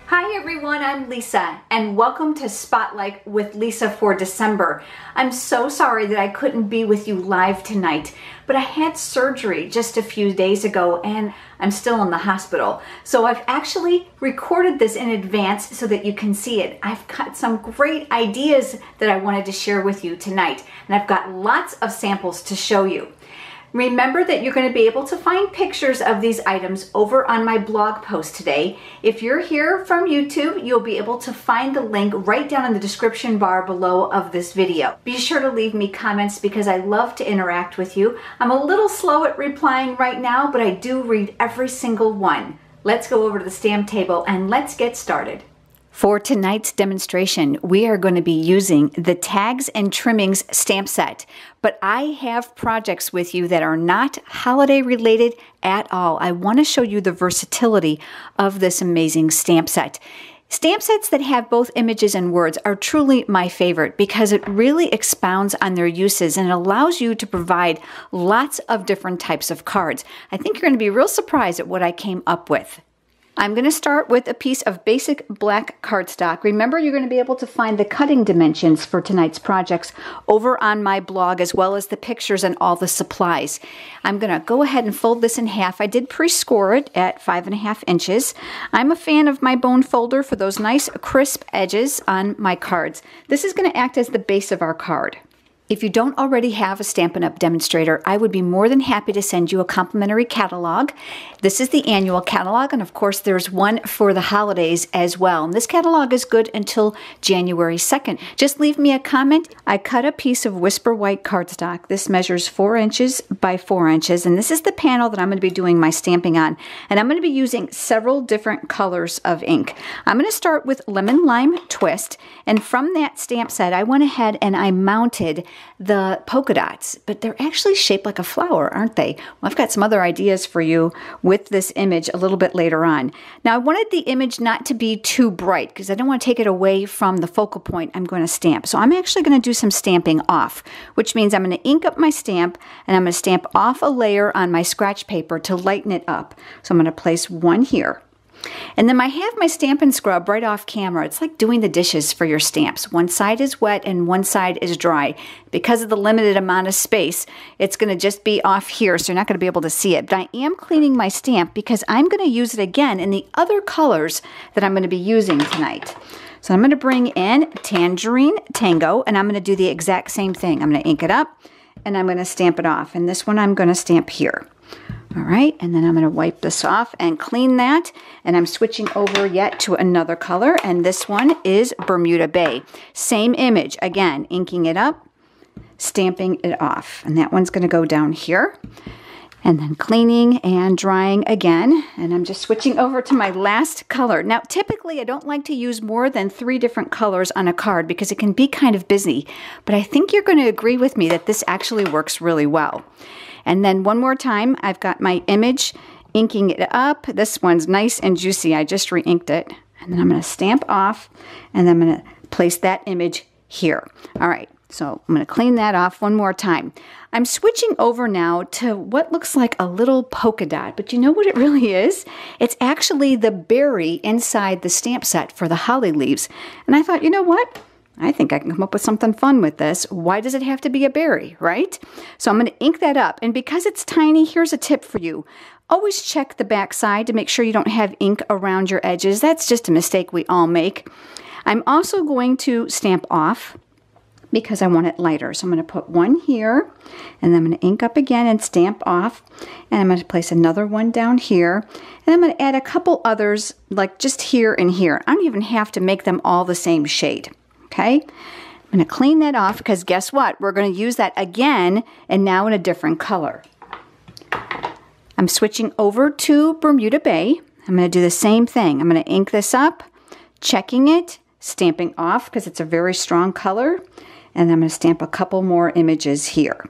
Hi everyone, I'm Lisa and welcome to Spotlight with Lisa for December. I'm so sorry that I couldn't be with you live tonight, but I had surgery just a few days ago and I'm still in the hospital. So I've actually recorded this in advance so that you can see it. I've got some great ideas that I wanted to share with you tonight, and I've got lots of samples to show you. Remember that you're going to be able to find pictures of these items over on my blog post today. If you're here from YouTube, you'll be able to find the link right down in the description bar below of this video. Be sure to leave me comments because I love to interact with you. I'm a little slow at replying right now, but I do read every single one. Let's go over to the stamp table and let's get started. For tonight's demonstration, we are going to be using the Tags and Trimmings stamp set, but I have projects with you that are not holiday related at all. I want to show you the versatility of this amazing stamp set. Stamp sets that have both images and words are truly my favorite because it really expounds on their uses and it allows you to provide lots of different types of cards. I think you're going to be real surprised at what I came up with. I'm going to start with a piece of basic black cardstock. Remember, you're going to be able to find the cutting dimensions for tonight's projects over on my blog, as well as the pictures and all the supplies. I'm going to go ahead and fold this in half. I did pre-score it at 5.5 inches. I'm a fan of my bone folder for those nice crisp edges on my cards. This is going to act as the base of our card. If you don't already have a Stampin' Up! Demonstrator, I would be more than happy to send you a complimentary catalog. This is the annual catalog, and of course there's one for the holidays as well. And this catalog is good until January 2nd. Just leave me a comment. I cut a piece of Whisper White cardstock. This measures 4 inches by 4 inches, and this is the panel that I'm going to be doing my stamping on. And I'm going to be using several different colors of ink. I'm going to start with Lemon Lime Twist, and from that stamp set, I went ahead and I mounted the polka dots, but they're actually shaped like a flower, aren't they? Well, I've got some other ideas for you with this image a little bit later on. Now, I wanted the image not to be too bright because I don't want to take it away from the focal point I'm going to stamp. So I'm actually going to do some stamping off, which means I'm going to ink up my stamp and I'm going to stamp off a layer on my scratch paper to lighten it up. So I'm going to place one here. And then I have my Stampin' Scrub right off camera. It's like doing the dishes for your stamps. One side is wet and one side is dry. Because of the limited amount of space, it's going to just be off here, so you're not going to be able to see it. But I am cleaning my stamp because I'm going to use it again in the other colors that I'm going to be using tonight. So I'm going to bring in Tangerine Tango, and I'm going to do the exact same thing. I'm going to ink it up, and I'm going to stamp it off. And this one I'm going to stamp here. All right, and then I'm going to wipe this off and clean that, and I'm switching over yet to another color, and this one is Bermuda Bay. Same image, again, inking it up, stamping it off, and that one's going to go down here, and then cleaning and drying again, and I'm just switching over to my last color. Now, typically, I don't like to use more than 3 different colors on a card because it can be kind of busy, but I think you're going to agree with me that this actually works really well. And then one more time, I've got my image, inking it up. This one's nice and juicy. I just re-inked it. And then I'm going to stamp off, and then I'm going to place that image here. All right, so I'm going to clean that off one more time. I'm switching over now to what looks like a little polka dot, but you know what it really is? It's actually the berry inside the stamp set for the holly leaves. And I thought, you know what? I think I can come up with something fun with this. Why does it have to be a berry, right? So I'm going to ink that up. And because it's tiny, here's a tip for you. Always check the back side to make sure you don't have ink around your edges. That's just a mistake we all make. I'm also going to stamp off because I want it lighter. So I'm going to put one here, and then I'm going to ink up again and stamp off. And I'm going to place another one down here. And I'm going to add a couple others, like just here and here. I don't even have to make them all the same shade. Okay, I'm going to clean that off because guess what? We're going to use that again and now in a different color. I'm switching over to Bermuda Bay. I'm going to do the same thing. I'm going to ink this up, checking it, stamping off because it's a very strong color, and I'm going to stamp a couple more images here.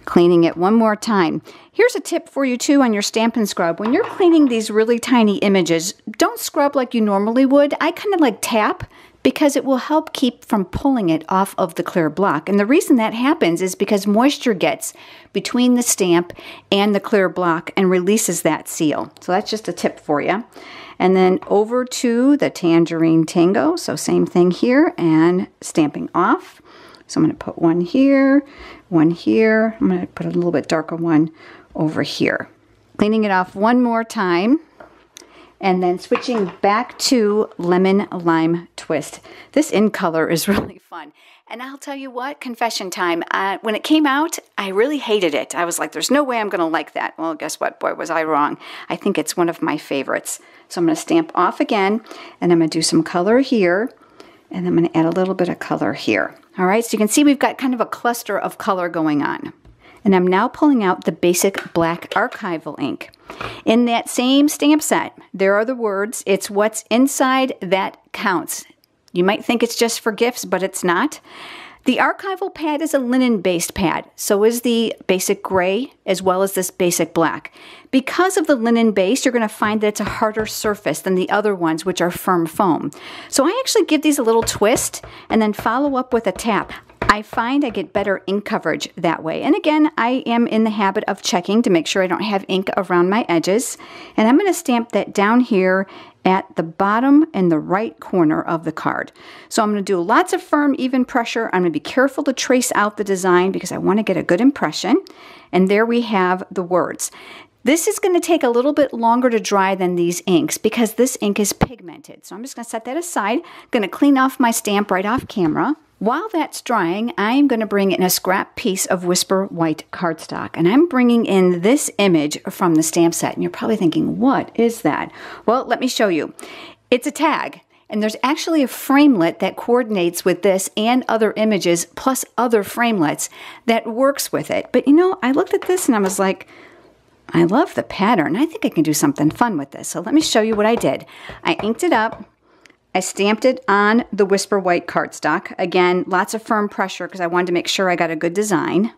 Cleaning it one more time. Here's a tip for you too on your Stampin' Scrub. When you're cleaning these really tiny images, don't scrub like you normally would. I kind of like tap because it will help keep from pulling it off of the clear block. And the reason that happens is because moisture gets between the stamp and the clear block and releases that seal. So that's just a tip for you. And then over to the Tangerine Tango. So same thing here and stamping off. So I'm going to put one here, one here. I'm going to put a little bit darker one over here. Cleaning it off one more time. And then switching back to Lemon Lime Twist. This in color is really fun. And I'll tell you what, confession time, when it came out, I really hated it. I was like, there's no way I'm going to like that. Well, guess what? Boy, was I wrong. I think it's one of my favorites. So I'm going to stamp off again, and I'm going to do some color here, and I'm going to add a little bit of color here. All right, so you can see we've got kind of a cluster of color going on. And I'm now pulling out the basic black archival ink. In that same stamp set, there are the words, it's what's inside that counts. You might think it's just for gifts, but it's not. The archival pad is a linen-based pad. So is the basic gray as well as this basic black. Because of the linen base, you're going to find that it's a harder surface than the other ones, which are firm foam. So I actually give these a little twist and then follow up with a tap. I find I get better ink coverage that way. And again, I am in the habit of checking to make sure I don't have ink around my edges. And I'm going to stamp that down here at the bottom in the right corner of the card. So I'm going to do lots of firm, even pressure. I'm going to be careful to trace out the design because I want to get a good impression. And there we have the words. This is going to take a little bit longer to dry than these inks because this ink is pigmented. So I'm just going to set that aside. I'm going to clean off my stamp right off camera. While that's drying, I'm going to bring in a scrap piece of Whisper White cardstock. And I'm bringing in this image from the stamp set. And you're probably thinking, what is that? Well, let me show you. It's a tag. And there's actually a framelit that coordinates with this and other images, plus other framelits that works with it. But you know, I looked at this and I was like, I love the pattern. I think I can do something fun with this. So let me show you what I did. I inked it up. I stamped it on the Whisper White cardstock. Again, lots of firm pressure because I wanted to make sure I got a good design.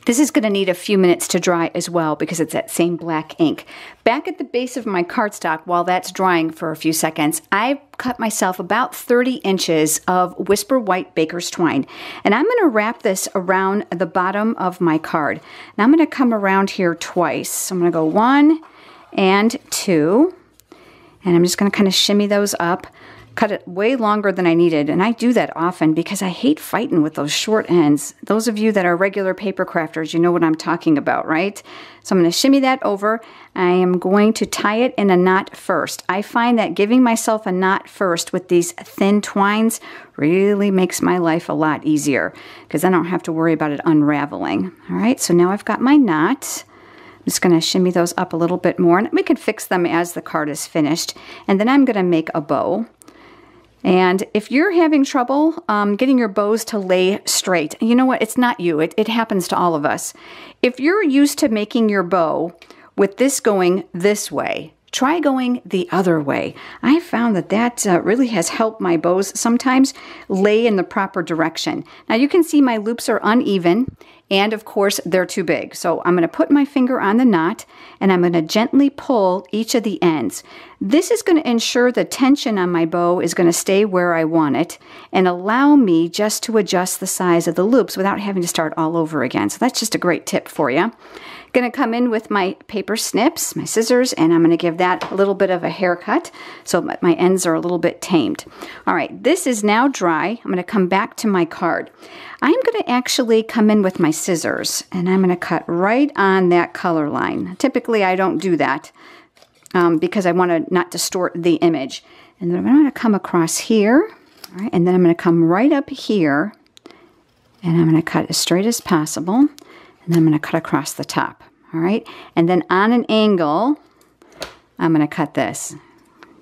This is going to need a few minutes to dry as well because it's that same black ink. Back at the base of my cardstock, while that's drying for a few seconds, I cut myself about 30 inches of Whisper White Baker's Twine. And I'm going to wrap this around the bottom of my card. And I'm going to come around here twice. So I'm going to go 1 and 2. And I'm just going to kind of shimmy those up. Cut it way longer than I needed, and I do that often because I hate fighting with those short ends. Those of you that are regular paper crafters, you know what I'm talking about, right? So I'm going to shimmy that over. I am going to tie it in a knot first. I find that giving myself a knot first with these thin twines really makes my life a lot easier because I don't have to worry about it unraveling. All right, so now I've got my knot. I'm just going to shimmy those up a little bit more, and we can fix them as the card is finished. And then I'm going to make a bow. And if you're having trouble getting your bows to lay straight, you know what? It's not you. It happens to all of us. If you're used to making your bow with this going this way, try going the other way. I found that that really has helped my bows sometimes lay in the proper direction. Now you can see my loops are uneven and of course they're too big. So I'm going to put my finger on the knot and I'm going to gently pull each of the ends. This is going to ensure the tension on my bow is going to stay where I want it and allow me just to adjust the size of the loops without having to start all over again. So that's just a great tip for you. Going to come in with my paper snips, my scissors, and I'm going to give that a little bit of a haircut so my ends are a little bit tamed. All right, this is now dry. I'm going to come back to my card. I'm going to actually come in with my scissors, and I'm going to cut right on that color line. Typically, I don't do that because I want to not distort the image. And then I'm going to come across here, all right, and then I'm going to come right up here, and I'm going to cut as straight as possible. And then I'm going to cut across the top, all right? And then on an angle, I'm going to cut this.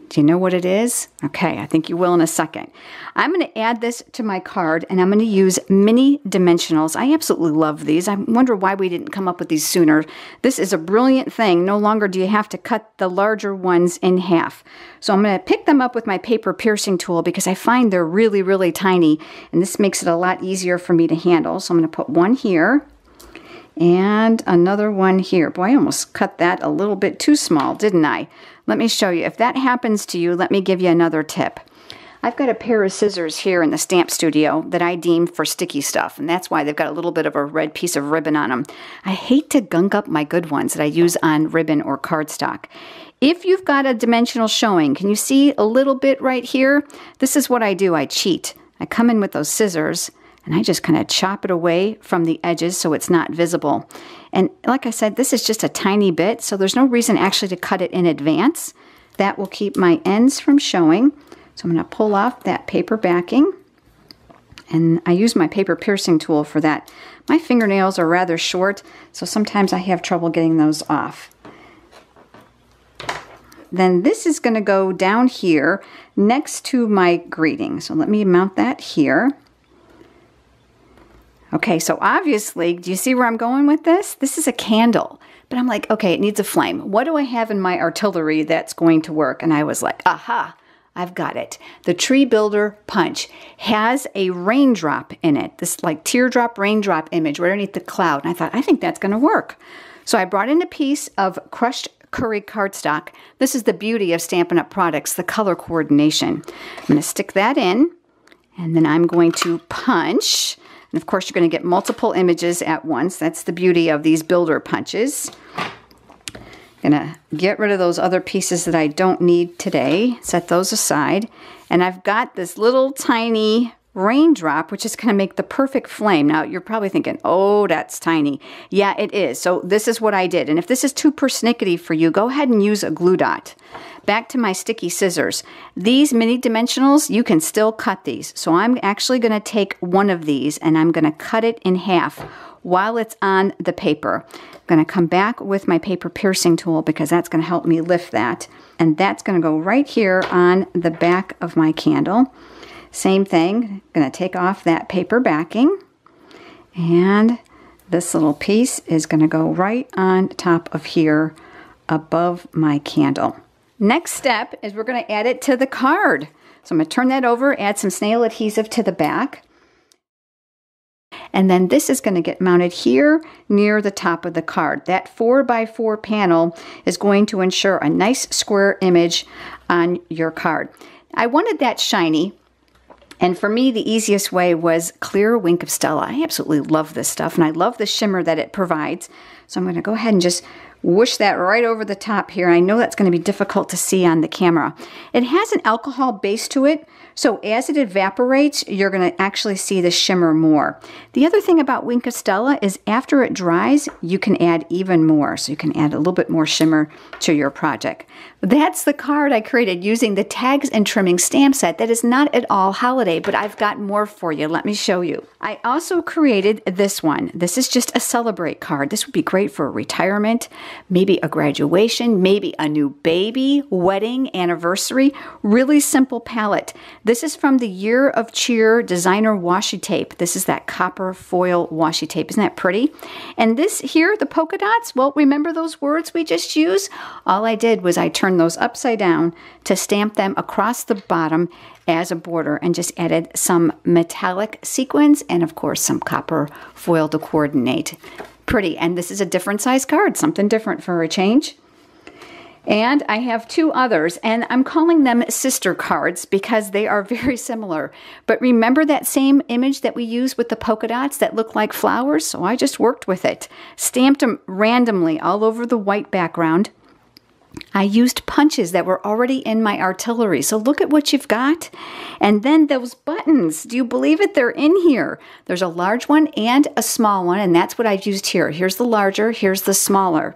Do you know what it is? Okay, I think you will in a second. I'm going to add this to my card, and I'm going to use mini dimensionals. I absolutely love these. I wonder why we didn't come up with these sooner. This is a brilliant thing. No longer do you have to cut the larger ones in half. So I'm going to pick them up with my paper piercing tool because I find they're really, really tiny, and this makes it a lot easier for me to handle. So I'm going to put one here. And another one here. Boy, I almost cut that a little bit too small, didn't I? Let me show you. If that happens to you, let me give you another tip. I've got a pair of scissors here in the stamp studio that I deem for sticky stuff, and that's why they've got a little bit of a red piece of ribbon on them. I hate to gunk up my good ones that I use on ribbon or cardstock. If you've got a dimensional showing, can you see a little bit right here? This is what I do. I cheat. I come in with those scissors and I just kind of chop it away from the edges so it's not visible. And like I said, this is just a tiny bit, so there's no reason actually to cut it in advance. That will keep my ends from showing. So I'm going to pull off that paper backing. And I use my paper piercing tool for that. My fingernails are rather short, so sometimes I have trouble getting those off. Then this is going to go down here next to my greeting. So let me mount that here. Okay, so obviously, do you see where I'm going with this? This is a candle. But I'm like, okay, it needs a flame. What do I have in my artillery that's going to work? And I was like, aha, I've got it. The Tree Builder Punch has a raindrop in it, this like teardrop raindrop image right underneath the cloud. And I thought, I think that's going to work. So I brought in a piece of crushed curry cardstock. This is the beauty of Stampin' Up! Products, the color coordination. I'm going to stick that in, and then I'm going to punch. And of course, you're going to get multiple images at once. That's the beauty of these builder punches. I'm going to get rid of those other pieces that I don't need today. Set those aside. And I've got this little tiny raindrop, which is going to make the perfect flame. Now, you're probably thinking, oh, that's tiny. Yeah, it is. So this is what I did. And if this is too persnickety for you, go ahead and use a glue dot. Back to my sticky scissors. These mini dimensionals, you can still cut these. So I'm actually going to take one of these and I'm going to cut it in half while it's on the paper. I'm going to come back with my paper piercing tool because that's going to help me lift that. And that's going to go right here on the back of my candle. Same thing, I'm going to take off that paper backing, and this little piece is going to go right on top of here above my candle. Next step is we're going to add it to the card. So I'm going to turn that over, add some snail adhesive to the back, and then this is going to get mounted here near the top of the card. That 4x4 panel is going to ensure a nice square image on your card. I wanted that shiny. And for me, the easiest way was clear Wink of Stella. I absolutely love this stuff, and I love the shimmer that it provides. So I'm going to go ahead and just whoosh that right over the top here. I know that's going to be difficult to see on the camera. It has an alcohol base to it, so as it evaporates, you're going to actually see the shimmer more. The other thing about Wink of Stella is after it dries, you can add even more. So you can add a little bit more shimmer to your project. That's the card I created using the Tags and Trimmings stamp set. That is not at all holiday, but I've got more for you. Let me show you. I also created this one. This is just a celebrate card. This would be great for retirement, maybe a graduation, maybe a new baby, wedding, anniversary. Really simple palette. This is from the Year of Cheer designer washi tape. This is that copper foil washi tape. Isn't that pretty? And this here, the polka dots, well, remember those words we just used? All I did was I turned those upside down to stamp them across the bottom as a border and just added some metallic sequins and of course some copper foil to coordinate. Pretty. And this is a different size card, something different for a change. And I have two others, and I'm calling them sister cards because they are very similar. But remember that same image that we used with the polka dots that look like flowers? So I just worked with it. Stamped them randomly all over the white background. I used punches that were already in my artillery. So look at what you've got. And then those buttons, do you believe it? They're in here. There's a large one and a small one, and that's what I've used here. Here's the larger, here's the smaller.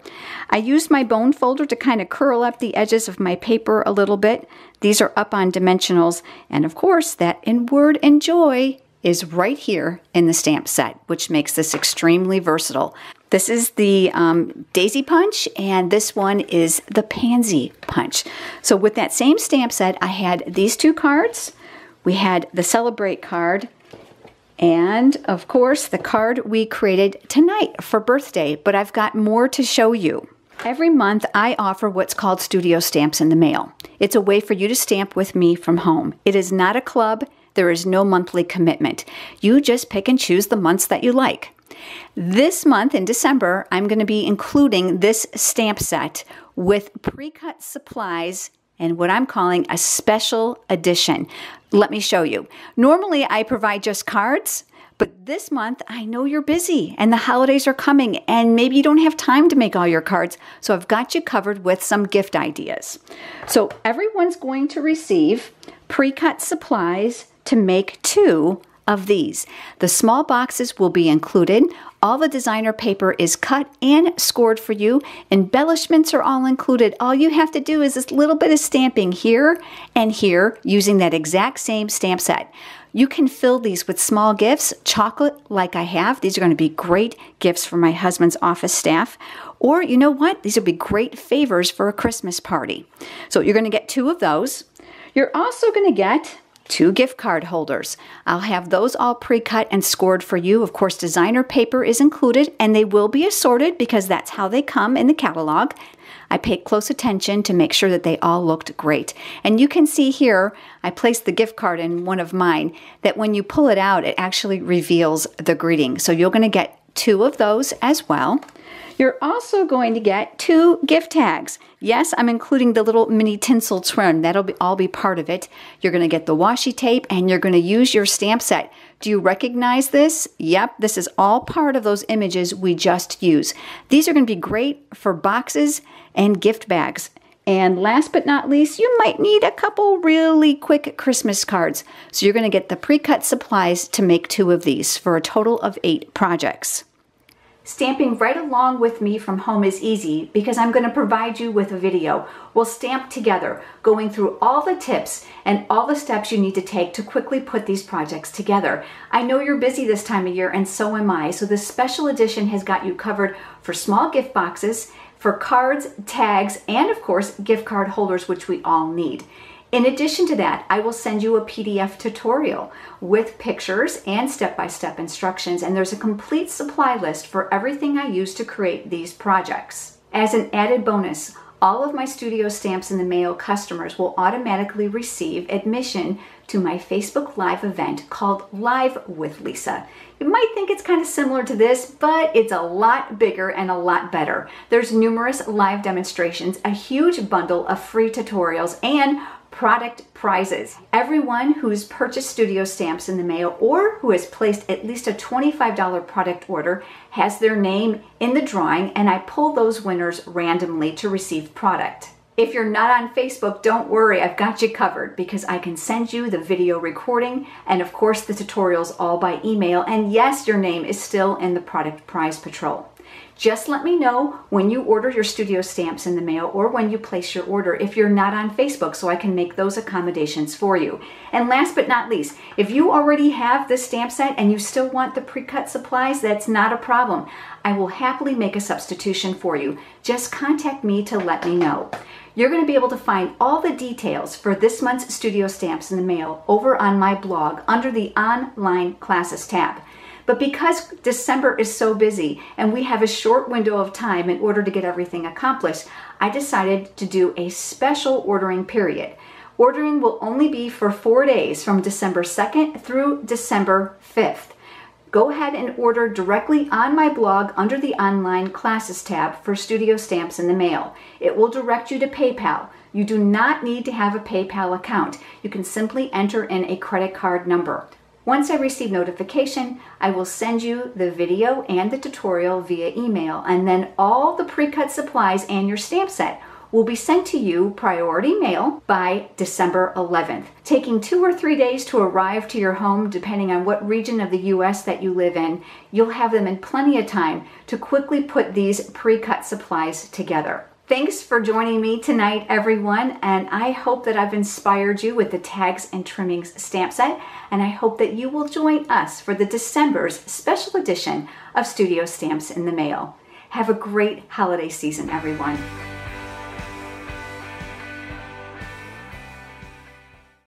I used my bone folder to kind of curl up the edges of my paper a little bit. These are up on dimensionals. And of course, that in Word and Joy is right here in the stamp set, which makes this extremely versatile. This is the Daisy Punch, and this one is the Pansy Punch. So with that same stamp set, I had these two cards. We had the Celebrate card, and of course, the card we created tonight for birthday, but I've got more to show you. Every month, I offer what's called studio stamps in the mail. It's a way for you to stamp with me from home. It is not a club. There is no monthly commitment. You just pick and choose the months that you like. This month in December, I'm going to be including this stamp set with pre-cut supplies and what I'm calling a special edition. Let me show you. Normally I provide just cards, but this month I know you're busy and the holidays are coming and maybe you don't have time to make all your cards, so I've got you covered with some gift ideas. So everyone's going to receive pre-cut supplies to make 2 of these. The small boxes will be included. All the designer paper is cut and scored for you. Embellishments are all included. All you have to do is this little bit of stamping here and here using that exact same stamp set. You can fill these with small gifts, chocolate like I have. These are going to be great gifts for my husband's office staff. Or you know what? These will be great favors for a Christmas party. So you're going to get 2 of those. You're also going to get 2 gift card holders. I'll have those all pre-cut and scored for you. Of course, designer paper is included and they will be assorted because that's how they come in the catalog. I paid close attention to make sure that they all looked great. And you can see here, I placed the gift card in one of mine, that when you pull it out, it actually reveals the greeting. So you're going to get 2 of those as well. You're also going to get 2 gift tags. Yes, I'm including the little mini tinsel trim. That'll all be part of it. You're going to get the washi tape and you're going to use your stamp set. Do you recognize this? Yep, this is all part of those images we just used. These are going to be great for boxes and gift bags. And last but not least, you might need a couple really quick Christmas cards. So you're going to get the pre-cut supplies to make 2 of these for a total of 8 projects. Stamping right along with me from home is easy because I'm going to provide you with a video. We'll stamp together, going through all the tips and all the steps you need to take to quickly put these projects together. I know you're busy this time of year and so am I, so this special edition has got you covered for small gift boxes, for cards, tags, and of course gift card holders, which we all need. In addition to that, I will send you a PDF tutorial with pictures and step-by-step instructions, and there's a complete supply list for everything I use to create these projects. As an added bonus, all of my Studio Stamps in the Mail customers will automatically receive admission to my Facebook Live event called Live with Lisa. You might think it's kind of similar to this, but it's a lot bigger and a lot better. There's numerous live demonstrations, a huge bundle of free tutorials, and product prizes. Everyone who's purchased Studio Stamps in the Mail or who has placed at least a $25 product order has their name in the drawing, and I pull those winners randomly to receive product. If you're not on Facebook, don't worry, I've got you covered because I can send you the video recording and of course the tutorials all by email, and yes, your name is still in the product prize patrol. Just let me know when you order your Studio Stamps in the Mail or when you place your order if you're not on Facebook so I can make those accommodations for you. And last but not least, if you already have this stamp set and you still want the pre-cut supplies, that's not a problem. I will happily make a substitution for you. Just contact me to let me know. You're going to be able to find all the details for this month's Studio Stamps in the Mail over on my blog under the Online Classes tab. But because December is so busy and we have a short window of time in order to get everything accomplished, I decided to do a special ordering period. Ordering will only be for 4 days from December 2nd through December 5th. Go ahead and order directly on my blog under the Online Classes tab for Studio Stamps in the Mail. It will direct you to PayPal. You do not need to have a PayPal account. You can simply enter in a credit card number. Once I receive notification, I will send you the video and the tutorial via email, and then all the pre-cut supplies and your stamp set will be sent to you priority mail by December 11th, taking 2 or 3 days to arrive to your home depending on what region of the US that you live in. You'll have them in plenty of time to quickly put these pre-cut supplies together. Thanks for joining me tonight, everyone, and I hope that I've inspired you with the Tags and Trimmings stamp set, and I hope that you will join us for the December's special edition of Studio Stamps in the Mail. Have a great holiday season, everyone.